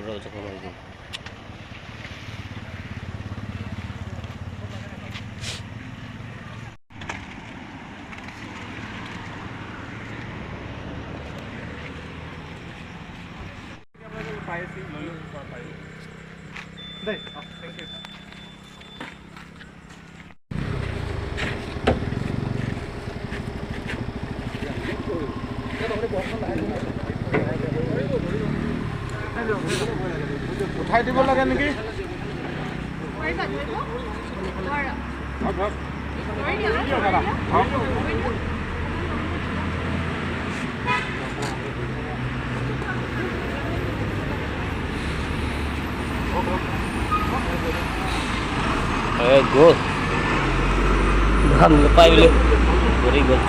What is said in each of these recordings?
Rojo kemana ini? উঠাই দিব লাগে নেকি? Good. Ham lepai dulu. Very good.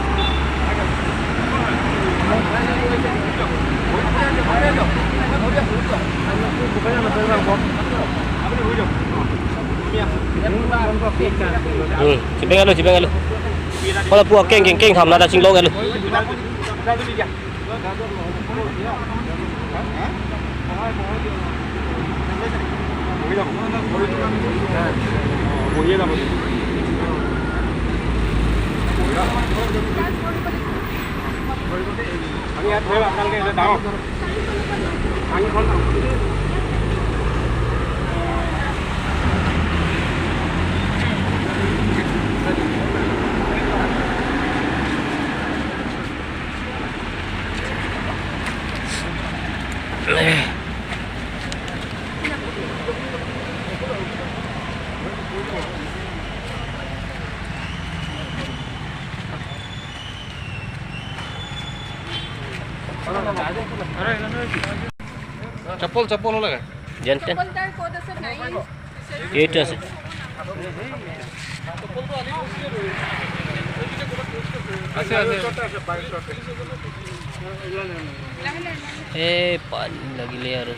Cipeng lu. Kalau puak keng tham nada sing lo lu. चप्पल लगा जनते 8 আছে ए पानी लगिले यार